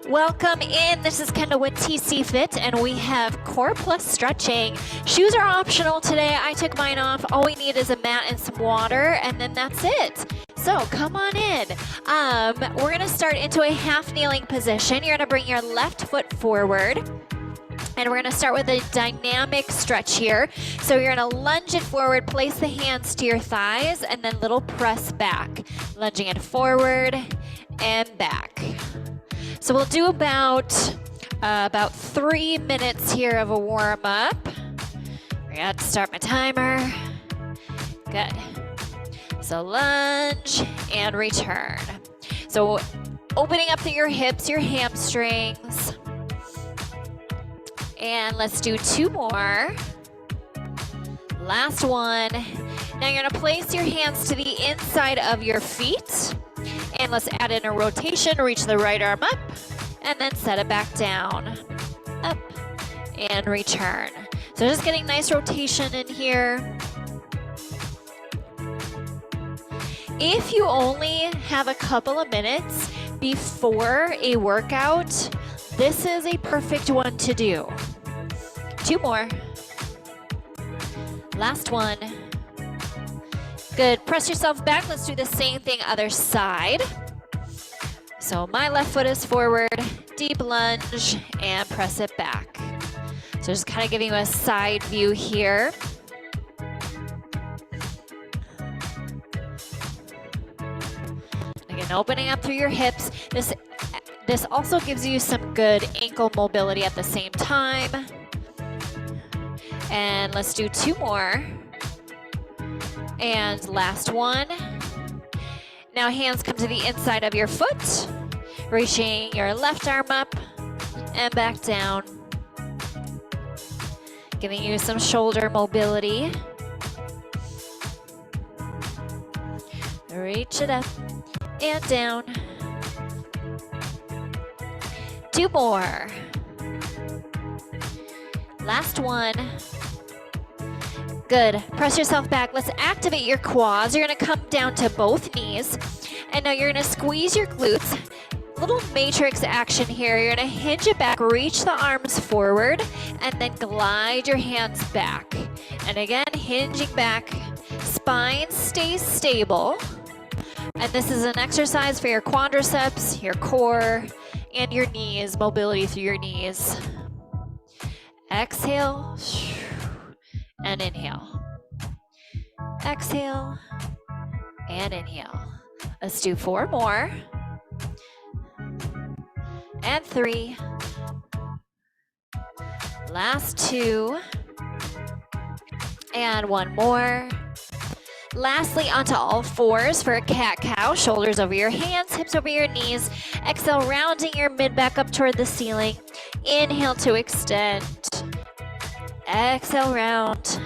Welcome in. This is Kendall with TC Fit, and we have core plus stretching. Shoes are optional today. I took mine off. All we need is a mat and some water, and then that's it. So come on in. We're gonna start into a half kneeling position. You're gonna bring your left foot forward. And we're gonna start with a dynamic stretch here. So you're gonna lunge it forward, place the hands to your thighs, and then little press back. Lunging it forward and back. So we'll do about 3 minutes here of a warm up. I got to start my timer. Good. So lunge and return. So opening up through your hips, your hamstrings. And let's do 2 more. Last one. Now you're gonna place your hands to the inside of your feet. And let's add in a rotation, reach the right arm up, and then set it back down. Up, and return. So just getting nice rotation in here. If you only have a couple of minutes before a workout, this is a perfect one to do. 2 more. Last one. Good. Press yourself back. Let's do the same thing other side. So my left foot is forward, deep lunge, and press it back. So just kind of giving you a side view here. Again, opening up through your hips. This also gives you some good ankle mobility at the same time. And let's do 2 more. And last one. Now hands come to the inside of your foot, reaching your left arm up and back down. Giving you some shoulder mobility. Reach it up and down. 2 more. Last one. Good. Press yourself back. Let's activate your quads. You're going to come down to both knees. And now you're going to squeeze your glutes. Little matrix action here. You're going to hinge it back, reach the arms forward, and then glide your hands back. And again, hinging back. Spine stays stable. And this is an exercise for your quadriceps, your core, and your knees, mobility through your knees. Exhale. And inhale. Exhale and inhale. Let's do 4 more. And 3. Last 2. And 1 more. Lastly, onto all fours for a cat-cow. Shoulders over your hands, hips over your knees. Exhale, rounding your mid back up toward the ceiling. Inhale to extend. Exhale, round.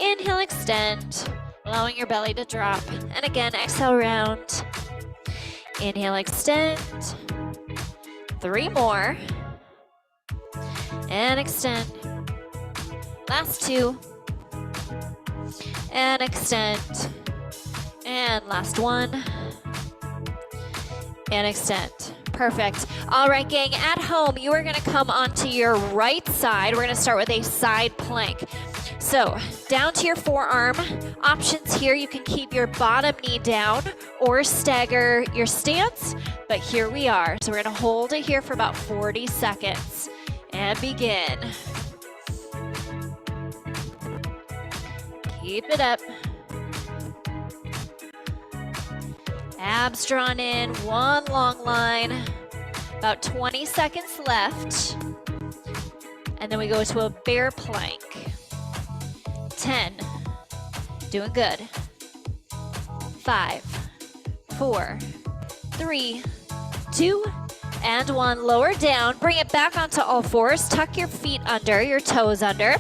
Inhale, extend, allowing your belly to drop. And again, exhale, round. Inhale, extend. 3 more. And extend. Last 2. And extend. And last 1. And extend. Perfect. All right, gang, at home, you are going to come onto your right side. We're going to start with a side plank. So down to your forearm. Options here, you can keep your bottom knee down or stagger your stance, but here we are. So we're going to hold it here for about 40 seconds and begin. Keep it up. Abs drawn in, 1 long line, about 20 seconds left. And then we go to a bear plank. 10, doing good. 5, 4, 3, 2, and 1. Lower down, bring it back onto all fours. Tuck your feet under, your toes under.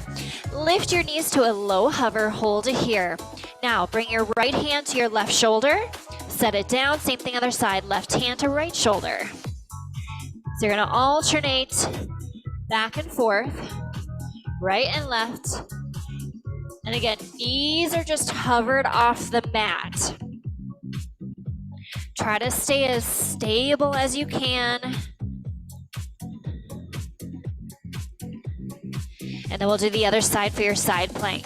Lift your knees to a low hover, hold it here. Now bring your right hand to your left shoulder. Set it down, same thing other side, left hand to right shoulder. So you're gonna alternate back and forth, right and left. And again, knees are just hovered off the mat. Try to stay as stable as you can. And then we'll do the other side for your side plank.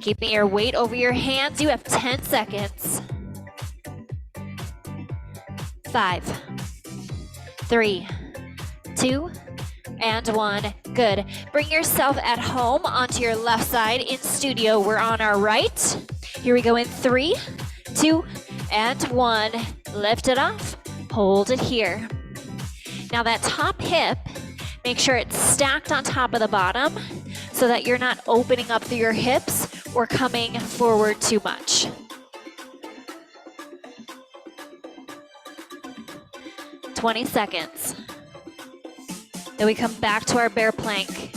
Keeping your weight over your hands, you have 10 seconds. 5, 3, 2, and 1. Good. Bring yourself at home onto your left side. In studio, we're on our right. Here we go in 3, 2, and 1. Lift it off. Hold it here. Now that top hip, make sure it's stacked on top of the bottom so that you're not opening up through your hips or coming forward too much. "20 seconds. Then we come back to our bear plank.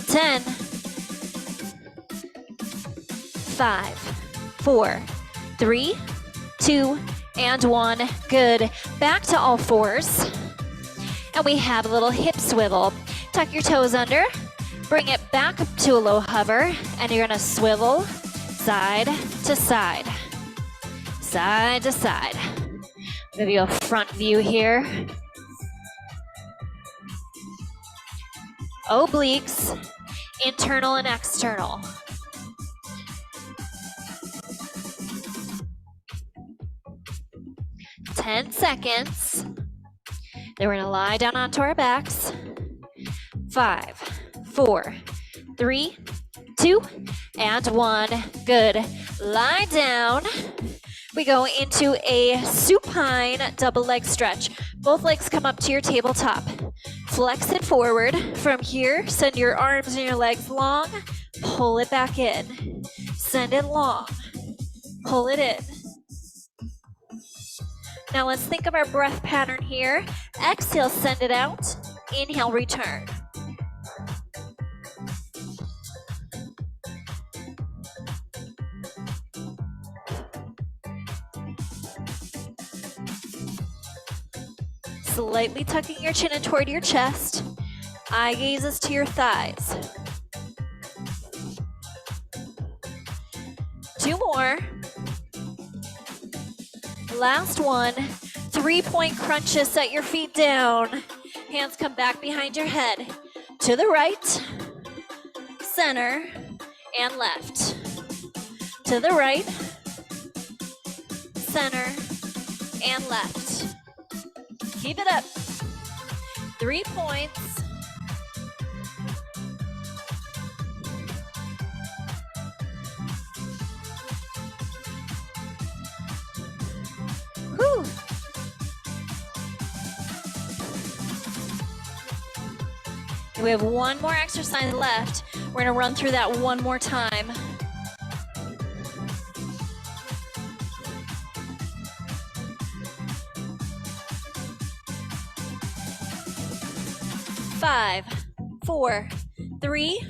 10, 5, 4, 3, 2, and 1. Good. Back to all fours. And we have a little hip swivel. Tuck your toes under. Bring it back up to a low hover. And you're gonna swivel side to side. Side to side. Give you a front view here. Obliques, internal and external. "10 seconds. Then we're gonna lie down onto our backs. 5, 4, 3, 2, and 1. Good. Lie down. We go into a supine double leg stretch. Both legs come up to your tabletop. Flex it forward. From here, send your arms and your legs long. Pull it back in. Send it long. Pull it in. Now let's think of our breath pattern here. Exhale, send it out. Inhale, return. Slightly tucking your chin in toward your chest. Eye gazes to your thighs. 2 more. Last one. 3-point crunches. Set your feet down. Hands come back behind your head. To the right, center, and left. To the right, center, and left. Keep it up. 3 points. Whew. We have one more exercise left. We're gonna run through that one more time. Five, 4, 3,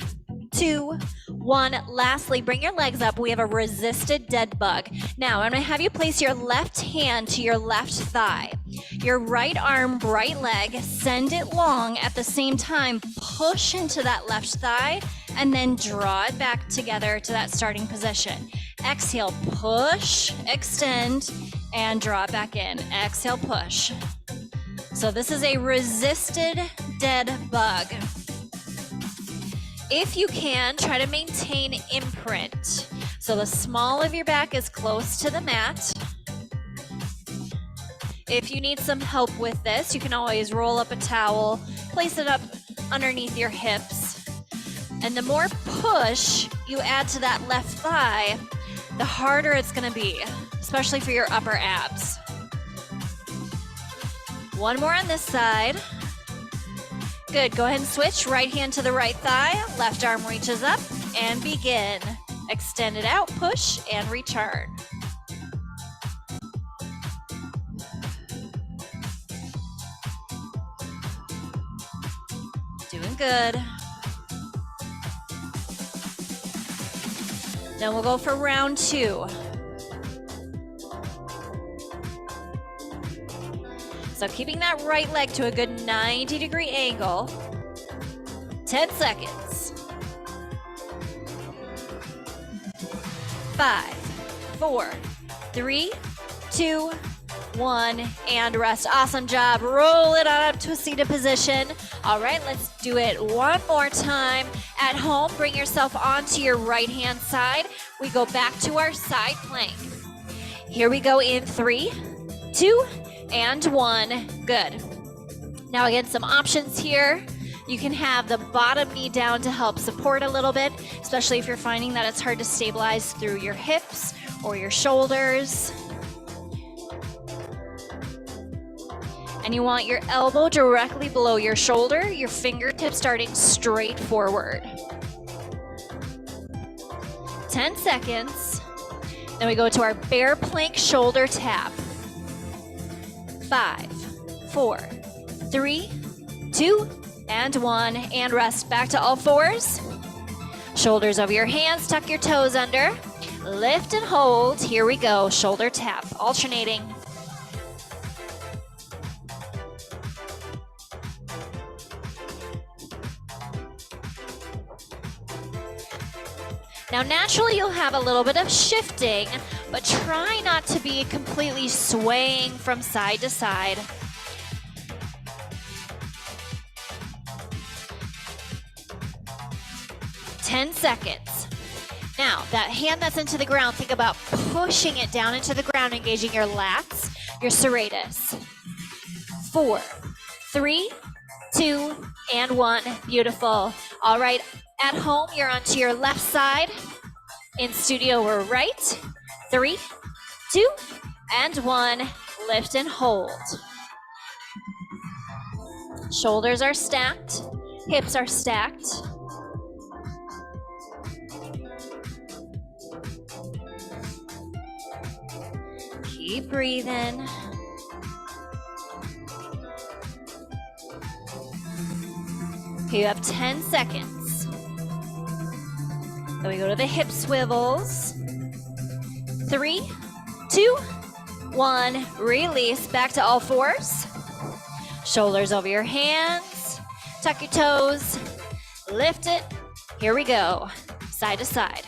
2, 1. Lastly, bring your legs up. We have a resisted dead bug. Now, I'm gonna have you place your left hand to your left thigh. Your right arm, right leg, send it long. At the same time, push into that left thigh and then draw it back together to that starting position. Exhale, push, extend, and draw it back in. Exhale, push. So this is a resisted dead bug. If you can, try to maintain imprint. So the small of your back is close to the mat. If you need some help with this, you can always roll up a towel, place it up underneath your hips. And the more push you add to that left thigh, the harder it's gonna be, especially for your upper abs. One more on this side. Good, go ahead and switch. Right hand to the right thigh, left arm reaches up, and begin. Extend it out, push, and return. Doing good. Then we'll go for round 2. So keeping that right leg to a good 90-degree angle. 10 seconds. 5, 4, 3, 2, 1, and rest. Awesome job. Roll it on up to a seated position. All right, let's do it one more time. At home, bring yourself onto your right-hand side. We go back to our side plank. Here we go in 3, 2, and 1. Good. Now again, some options here. You can have the bottom knee down to help support a little bit, especially if you're finding that it's hard to stabilize through your hips or your shoulders. And you want your elbow directly below your shoulder, your fingertips starting straight forward. 10 seconds. Then we go to our bear plank shoulder tap. 5, 4, 3, 2, and 1, and rest. Back to all fours. Shoulders over your hands, tuck your toes under. Lift and hold. Here we go. Shoulder tap, alternating. Now naturally you'll have a little bit of shifting, but try not to be completely swaying from side to side. Ten seconds. Now, that hand that's into the ground, think about pushing it down into the ground, engaging your lats, your serratus. 4, 3, 2, and 1. Beautiful. All right, at home, you're onto your left side. In studio, we're right. 3, 2, and 1. Lift and hold. Shoulders are stacked. Hips are stacked. Keep breathing. Okay, you have 10 seconds. Then we go to the hip swivels. 3, 2, 1. Release. Back to all fours. Shoulders over your hands. Tuck your toes. Lift it. Here we go. Side to side.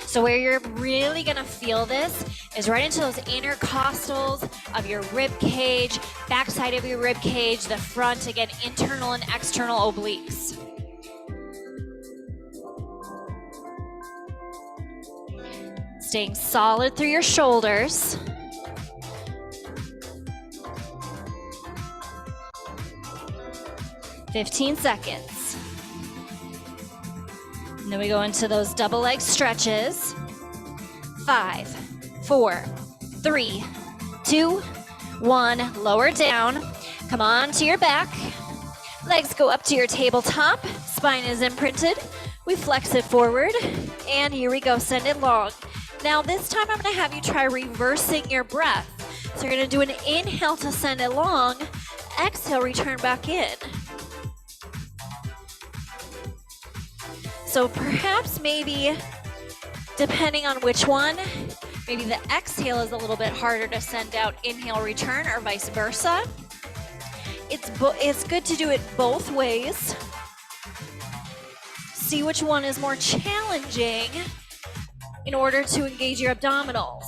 So where you're really gonna feel this is right into those intercostals of your rib cage, backside of your rib cage, the front, again, internal and external obliques. Staying solid through your shoulders. "15 seconds. And then we go into those double leg stretches. 5, 4, 3, 2, 1. Lower down. Come on to your back. Legs go up to your tabletop. Spine is imprinted. We flex it forward. And here we go. Send it long. Now this time I'm going to have you try reversing your breath. So you're going to do an inhale to send it long. Exhale, return back in. So perhaps maybe, depending on which one, maybe the exhale is a little bit harder to send out, inhale, return, or vice versa. It's good to do it both ways. See which one is more challenging in order to engage your abdominals.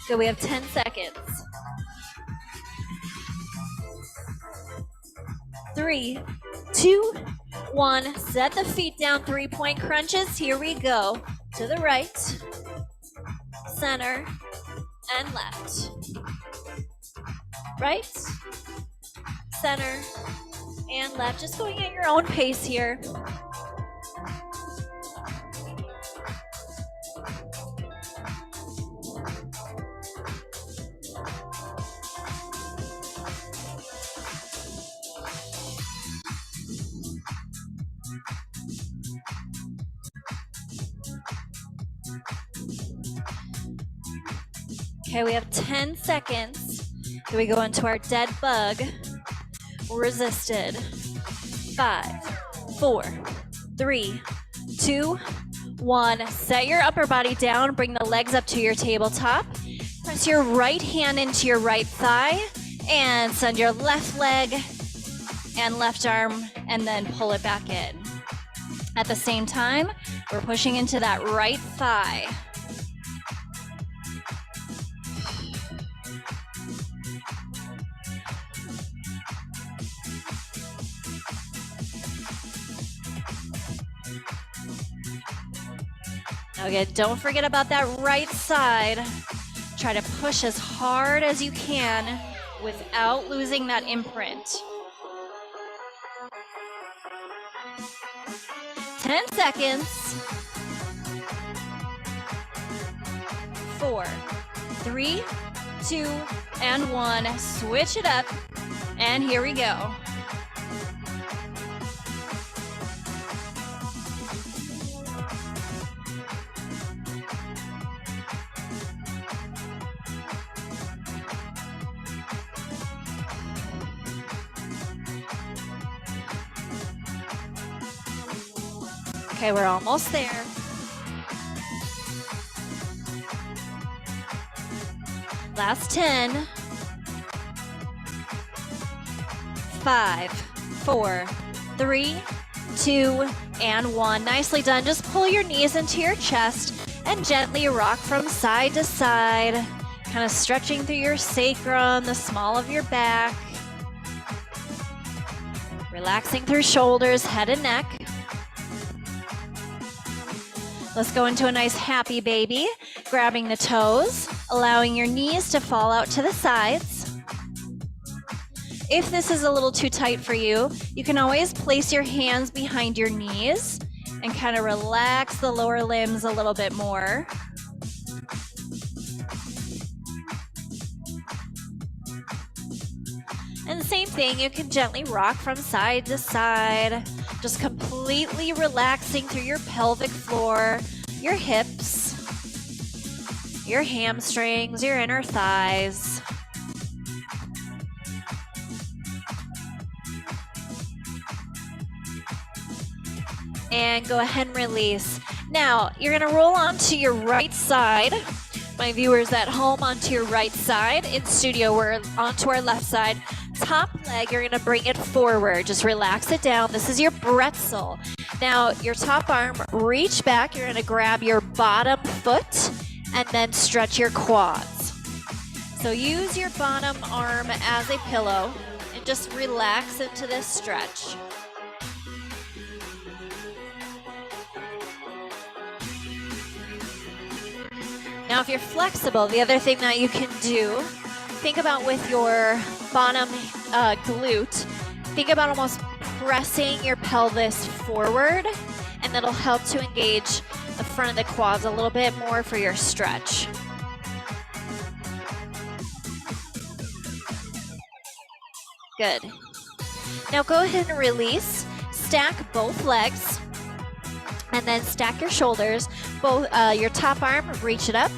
So we have 10 seconds. 3, 2, 1. Set the feet down, 3-point crunches. Here we go. To the right, center, and left. Right, center, and left. Just going at your own pace here. Okay, we have 10 seconds. Here we go into our dead bug. Resisted. 5, 4, 3, 2, 1. Set your upper body down. Bring the legs up to your tabletop. Press your right hand into your right thigh and send your left leg and left arm, and then pull it back in. At the same time, we're pushing into that right thigh. Again, don't forget about that right side. Try to push as hard as you can without losing that imprint. 10 seconds. 4, 3, 2, and 1. Switch it up, and here we go. Okay, we're almost there. Last 10. 5, 4, 3, 2, and 1. Nicely done. Just pull your knees into your chest and gently rock from side to side, kind of stretching through your sacrum, the small of your back. Relaxing through shoulders, head and neck. Let's go into a nice happy baby, grabbing the toes, allowing your knees to fall out to the sides. If this is a little too tight for you, you can always place your hands behind your knees and kind of relax the lower limbs a little bit more. And same thing, you can gently rock from side to side, just completely relaxing through your pelvic floor, your hips, your hamstrings, your inner thighs. And go ahead and release. Now, you're gonna roll onto your right side. My viewers at home, onto your right side. In studio, we're onto our left side. Top leg, you're gonna bring it forward. Just relax it down. This is your bretzel. Now, your top arm, reach back. You're gonna grab your bottom foot and then stretch your quads. So use your bottom arm as a pillow and just relax into this stretch. Now, if you're flexible, the other thing that you can do, think about with your bottom glute, think about almost pressing your pelvis forward, and that'll help to engage the front of the quads a little bit more for your stretch. Good. Now go ahead and release. Stack both legs. And then stack your shoulders, both your top arm, reach it up.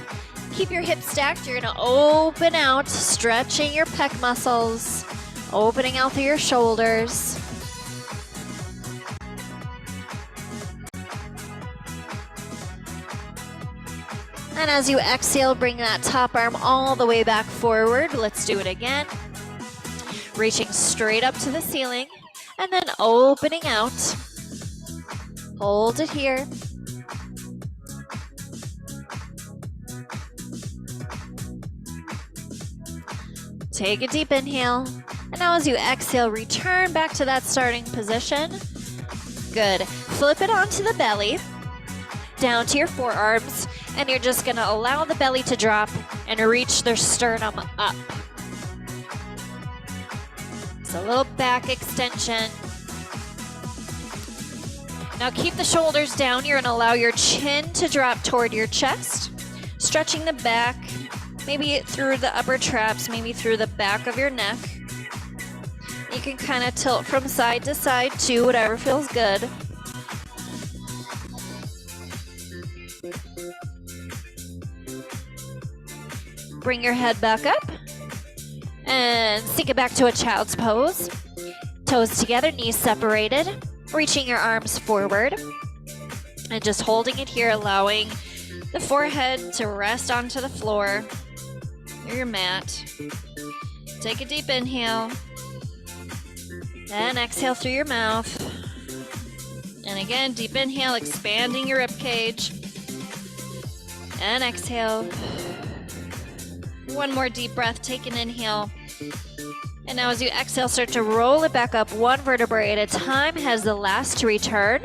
Keep your hips stacked. You're gonna open out, stretching your pec muscles, opening out through your shoulders. And as you exhale, bring that top arm all the way back forward. Let's do it again. Reaching straight up to the ceiling, and then opening out. Hold it here. Take a deep inhale. And now as you exhale, return back to that starting position. Good. Flip it onto the belly, down to your forearms, and you're just gonna allow the belly to drop and reach their sternum up. It's a little back extension. Now keep the shoulders down. You're gonna allow your chin to drop toward your chest, stretching the back, maybe through the upper traps, maybe through the back of your neck. You can kind of tilt from side to side too, whatever feels good. Bring your head back up and sink it back to a child's pose. Toes together, knees separated. Reaching your arms forward and just holding it here, allowing the forehead to rest onto the floor or your mat. Take a deep inhale. And exhale through your mouth. And again, deep inhale, expanding your rib cage. And exhale. One more deep breath, take an inhale. And now as you exhale, start to roll it back up one vertebrae at a time as the last to return.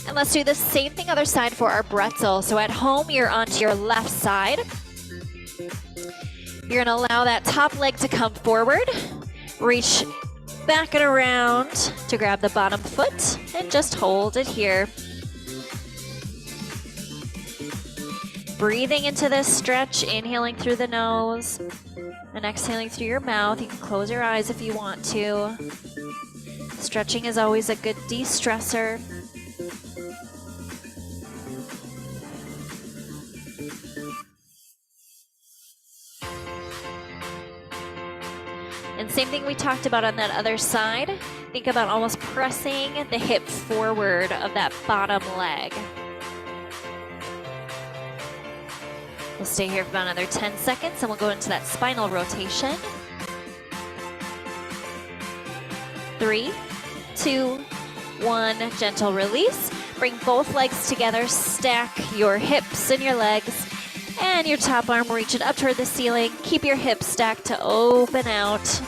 And let's do the same thing other side for our pretzel. So at home, you're onto your left side. You're gonna allow that top leg to come forward. Reach back and around to grab the bottom foot and just hold it here. Breathing into this stretch, inhaling through the nose and exhaling through your mouth. You can close your eyes if you want to. Stretching is always a good de-stressor. And same thing we talked about on that other side. Think about almost pressing the hip forward of that bottom leg. We'll stay here for about another 10 seconds and we'll go into that spinal rotation. 3, 2, 1, gentle release. Bring both legs together, stack your hips and your legs, and your top arm reaching up toward the ceiling. Keep your hips stacked to open out.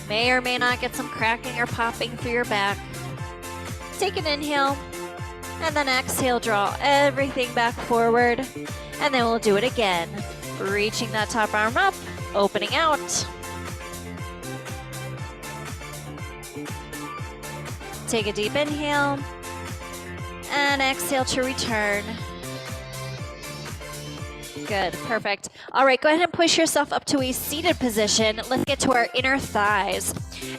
May or may not get some cracking or popping through your back. Take an inhale, and then exhale, draw everything back forward, and then we'll do it again. Reaching that top arm up, opening out. Take a deep inhale, and exhale to return. Good, perfect. All right, go ahead and push yourself up to a seated position. Let's get to our inner thighs.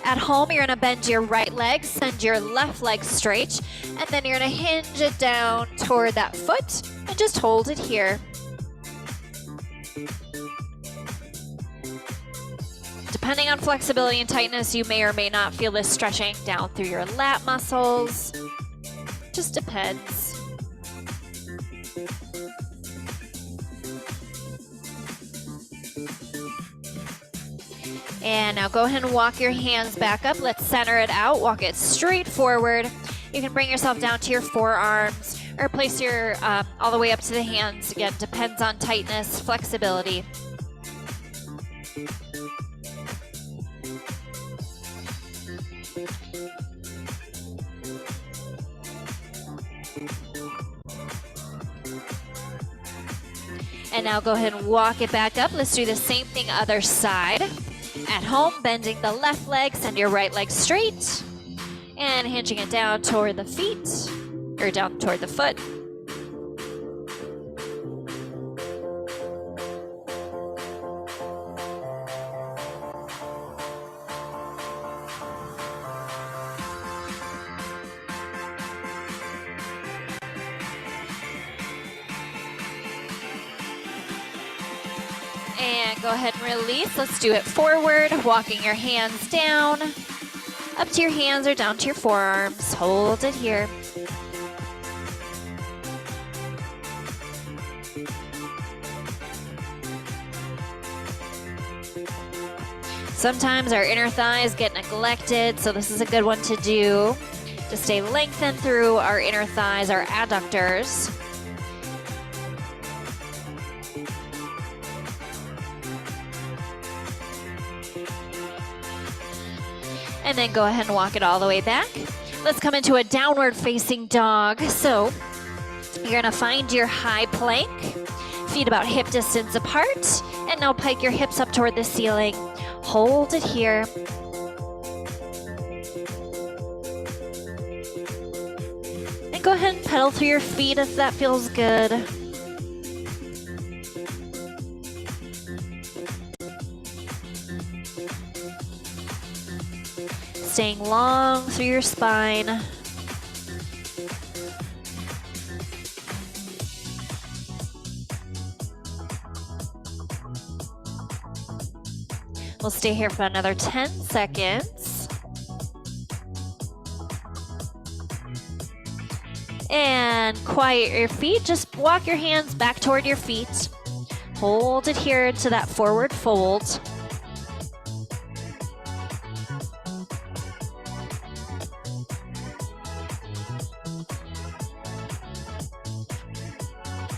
At home, you're gonna bend your right leg, send your left leg straight, and then you're gonna hinge it down toward that foot and just hold it here. Depending on flexibility and tightness, you may or may not feel this stretching down through your lat muscles. Just depends. And now go ahead and walk your hands back up. Let's center it out. Walk it straight forward. You can bring yourself down to your forearms or place your all the way up to the hands. Again, depends on tightness, flexibility. And now go ahead and walk it back up. Let's do the same thing other side. At home, bending the left leg, send your right leg straight, and hinging it down toward the feet, or down toward the foot. And go ahead and release. Let's do it forward, walking your hands down, up to your hands or down to your forearms. Hold it here. Sometimes our inner thighs get neglected, so this is a good one to do to stay lengthened through our inner thighs, our adductors. And then go ahead and walk it all the way back. Let's come into a downward facing dog. So you're gonna find your high plank, feet about hip distance apart, and now pike your hips up toward the ceiling. Hold it here. And go ahead and pedal through your feet if that feels good. Staying long through your spine. We'll stay here for another 10 seconds. And quiet your feet. Just walk your hands back toward your feet. Hold it here to that forward fold.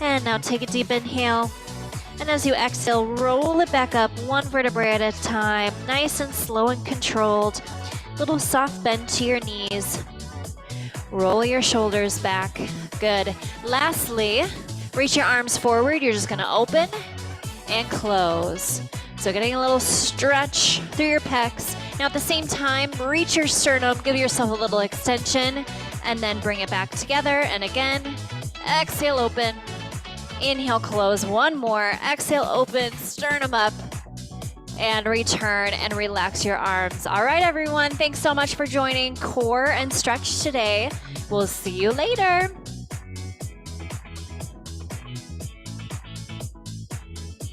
And now take a deep inhale. And as you exhale, roll it back up one vertebrae at a time, nice and slow and controlled. Little soft bend to your knees. Roll your shoulders back. Good. Lastly, reach your arms forward. You're just gonna open and close. So getting a little stretch through your pecs. Now at the same time, reach your sternum, give yourself a little extension, and then bring it back together. And again, exhale, open. Inhale, close. One more. Exhale, open, sternum up, and return and relax your arms. All right, everyone. Thanks so much for joining Core and Stretch today. We'll see you later.